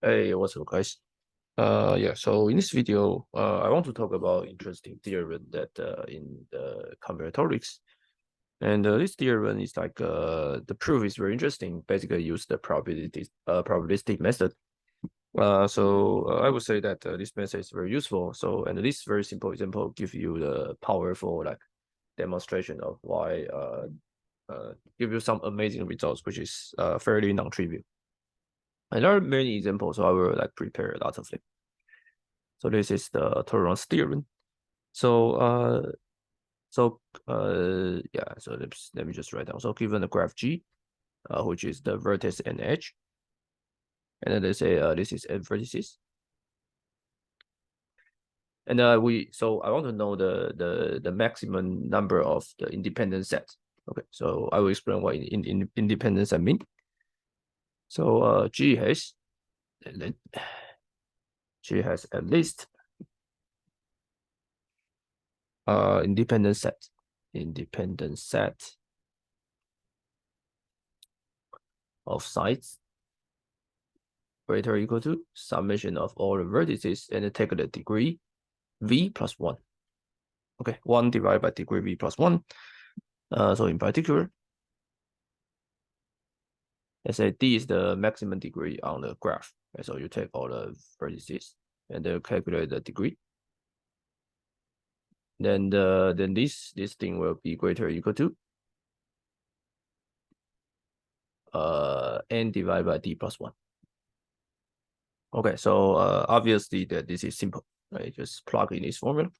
Hey, what's up, guys? Yeah, so in this video, I want to talk about interesting theorem that in the combinatorics. And this theorem is like the proof is very interesting. Basically, use the probabilistic method. I would say that this method is very useful. So, and this very simple example give you the powerful like demonstration of why give you some amazing results, which is fairly non-trivial. And there are many examples, so I will like prepare a lot of them. So this is the Turan's theorem. So yeah, so let me just write down. So given the graph G, which is the vertex and edge, and then they say this is n vertices. And so I want to know the maximum number of the independent sets. Okay, so I will explain what in independent set mean. So G has at least independent set of sides greater or equal to summation of all the vertices and take the degree v plus 1. Okay, 1 divided by degree v plus 1. So in particular, let's say D is the maximum degree on the graph. Okay, so you take all the vertices and then calculate the degree. Then this thing will be greater or equal to n divided by D plus 1. Okay, so obviously that this is simple, right? Just plug in this formula.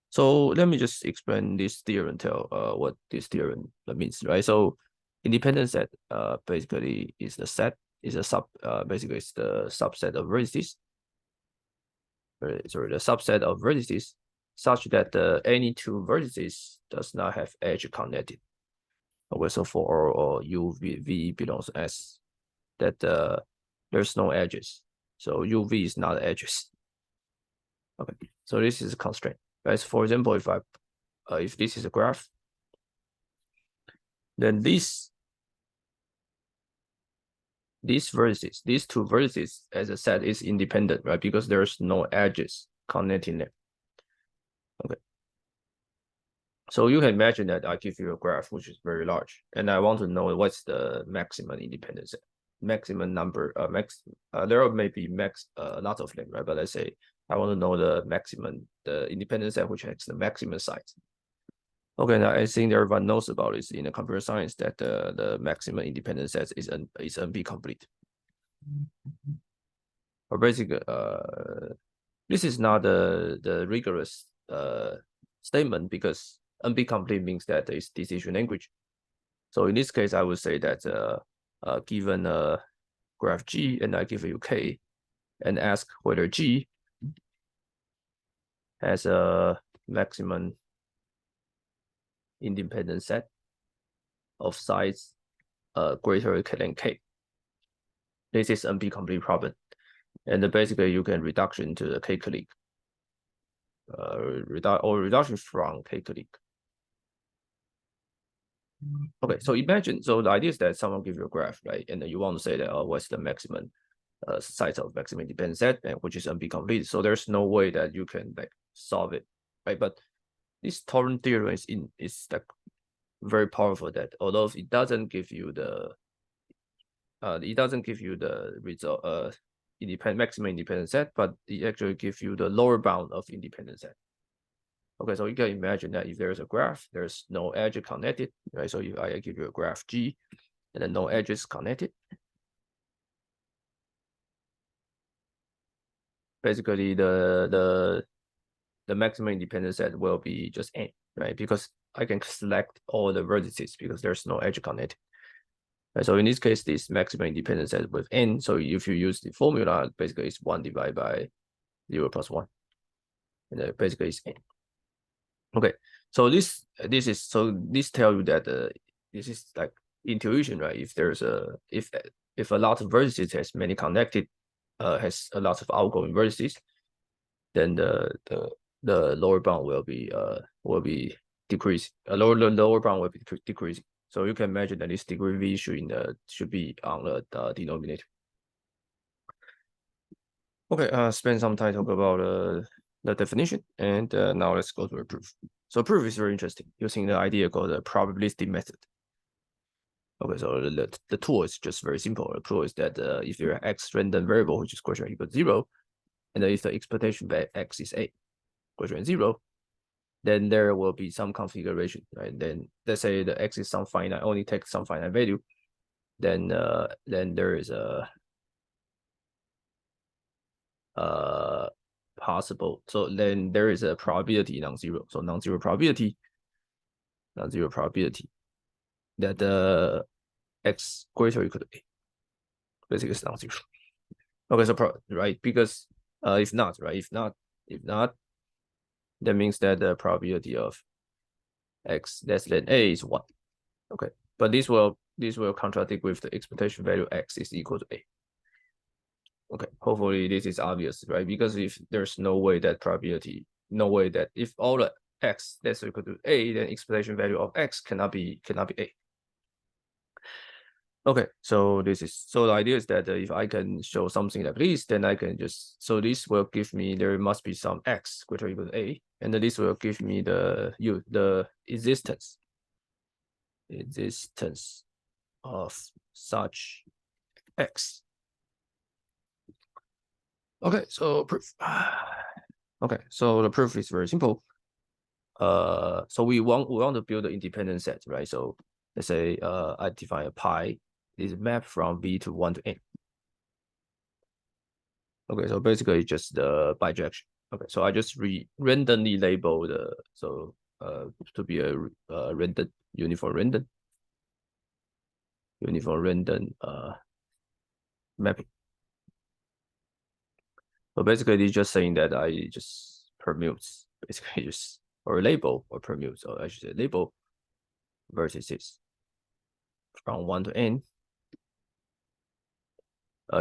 So let me just explain this theorem, tell what this theorem means, right? So independent set basically is the set, is a basically it's the subset of vertices. Sorry, the subset of vertices such that any two vertices does not have edge connected. Okay, so for or UV belongs to S, that there's no edges. So UV is not edges. Okay, so this is a constraint. Right? So for example, if this is a graph, then these vertices, these two vertices, as I said, is independent, right? Because there's no edges connecting them. Okay. So you can imagine that I give you a graph which is very large, and I want to know what's the maximum independence, maximum number, there may be lots of them, right? But let's say I want to know the maximum, the independent set which has the maximum size. Okay, now I think everyone knows about this in the computer science that the maximum independent set is NP complete. Or basically, this is not the rigorous statement because NP complete means that it's decision language. So in this case, I would say that given a graph G and I give you K and ask whether G has a maximum independent set of size greater than K. This is NP complete problem. And basically you can reduction to the K clique. Reduction from K clique. Okay, so imagine, so the idea is that someone give you a graph, right? And then you want to say that, what's the maximum size of maximum independent set, and which is NP complete. So there's no way that you can like solve it, right? But this Turan theorem is like very powerful that although it doesn't give you the result maximum independent set, but it actually gives you the lower bound of independent set. Okay, so you can imagine that if there's a graph, there's no edge connected, right? So if I give you a graph G and then no edges connected, basically the maximum independent set will be just n, right? Because I can select all the vertices because there's no edge connected. Right, so in this case, this maximum independent set with n. So if you use the formula, basically it's 1 divided by 0 plus 1. And basically it's n. Okay, so this tells you that this is like intuition, right? If there's if a lot of vertices has many connected, has a lot of outgoing vertices, then the lower bound will be decreasing. The lower bound will be decreasing. So you can imagine that this degree v should be on the denominator. Okay, spend some time talk about the definition, and now let's go to a proof. So proof is very interesting, using the idea called the probabilistic method. Okay, so the tool is just very simple. The tool is that if your x random variable, which is greater equal to 0, and if the expectation by x is a greater than 0, then there will be some configuration, right? Then let's say the x is some finite, only take some finite value, then there is a possible. So then there is a probability non-zero. So non-zero probability that the x greater or equal to a. Basically, it's non-zero. Okay, so right, because if not, right, if not, that means that the probability of x less than a is 1. Okay, but this will contradict with the expectation value x is equal to a. Okay, hopefully this is obvious, right? Because if there's no way that if all the x that's equal to a, then expectation value of x cannot be a. Okay, so the idea is that if I can show something like this, then I can just, so this will give me, there must be some x greater or equal to a, and then this will give me the existence of such x. Okay, so proof. Okay, so the proof is very simple. So we want to build an independent set, right? So let's say I define a pi is mapped from v to 1 to n. Okay, so basically just the bijection. Okay, so I just randomly label the to be a random uniform random mapping. So basically it's just saying that I just permutes, basically just, or label or permute, so I should say label vertices from 1 to n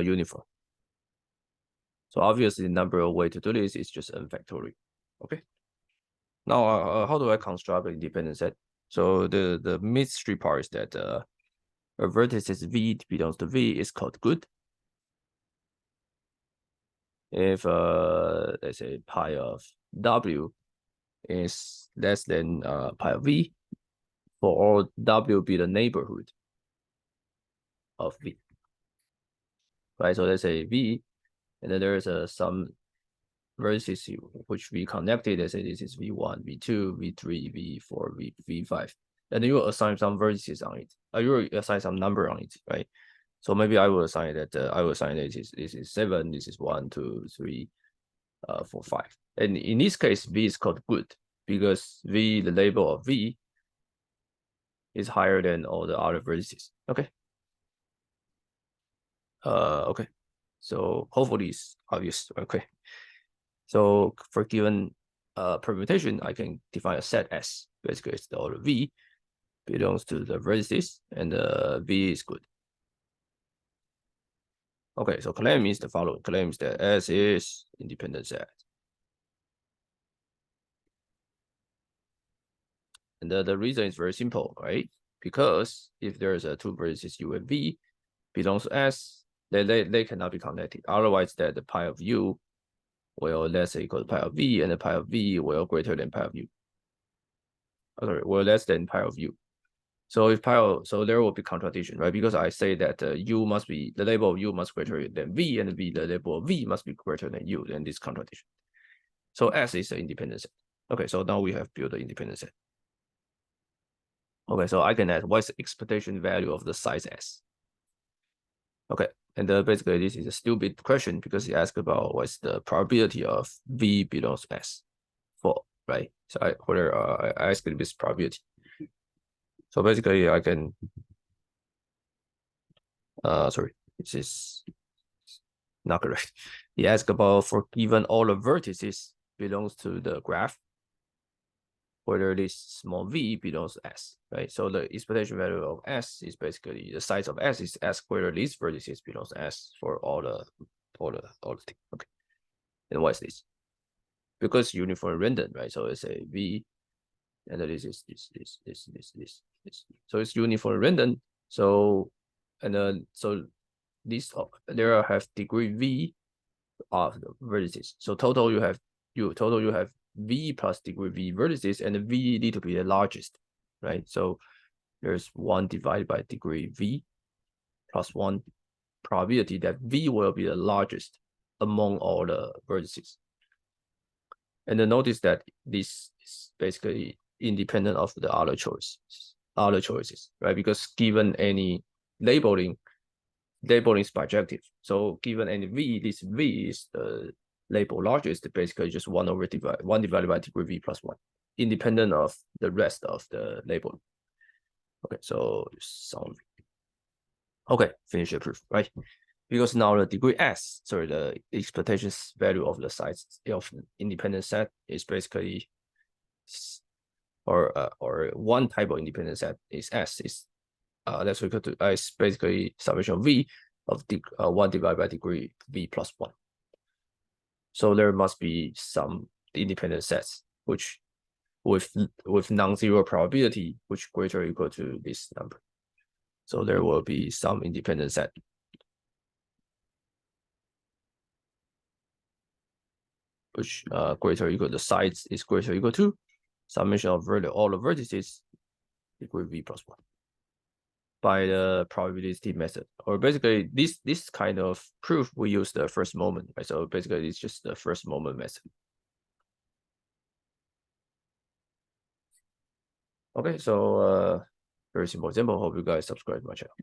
uniform. So obviously the number of way to do this is just n factorial. Okay. Now how do I construct an independent set? So the mystery part is that a vertices v belongs to v is called good if let's say pi of w is less than pi of v for all w be the neighborhood of v, right? So let's say v, and then there is some vertices which we connected. Let's say this is v1, v2, v3, v4, v5, and then you will assign some vertices on it. You will assign some number on it, right? So maybe I will assign that this is 7, this is 1, 2, 3, 4, 5. And in this case, v is called good because v, the label of v, is higher than all the other vertices. Okay. Okay. So hopefully it's obvious. Okay. So for given permutation, I can define a set S. Basically, it's the order v belongs to the vertices, and v is good. Okay, so claim is the following. Claims that S is independent set. And the reason is very simple, right? Because if there's a two vertices u and v belongs to S, they cannot be connected. Otherwise, that the pi of u will less equal to pi of v, and the pi of v will greater than pi of u. Oh, sorry, will less than pi of u. So if pi of, so there will be contradiction, right? Because I say that u must be, the label of u must be greater than v, and the label of v must be greater than u, then this contradiction. So S is an independent set. Okay, so now we have built an independent set. Okay, so I can add what's the expectation value of the size S. Okay, and basically this is a stupid question because it asks about what's the probability of V belongs to S for, right? So I asked this probability. So basically I can, sorry, this is not correct. He asked about for given all the vertices belongs to the graph, whether this small v belongs to S, right? So the expectation value of S is basically the size of S is S whether these vertices belongs to S for all the thing. Okay. And what is this? Because uniform random, right? So it's a v, and this is this. So it's uniform random. So and so this there have degree v of the vertices. So total you have v plus degree v vertices, and the v need to be the largest, right? So there's 1 divided by degree v plus 1 probability that v will be the largest among all the vertices. And then notice that this is basically independent of the other choices, right? Because given any labeling is bijective. So given any v, this v is the label largest, basically just 1 divided by degree v plus 1, independent of the rest of the labeling. Okay, so solve. Okay, finish the proof, right? Because now the degree s, sorry, the expectation value of the size of independent set is basically, or one type of independent set is s, is that's equal to is basically summation of v of 1 divided by degree v plus 1. So there must be some independent sets which with non-zero probability which greater or equal to this number. So there will be some independent set which greater or equal, the size is greater or equal to summation of all the vertices degree v plus 1 by the probability method. Or basically this kind of proof we use the first moment, right? So basically it's just the first moment method. Okay, so very simple example. Hope you guys subscribe to my channel.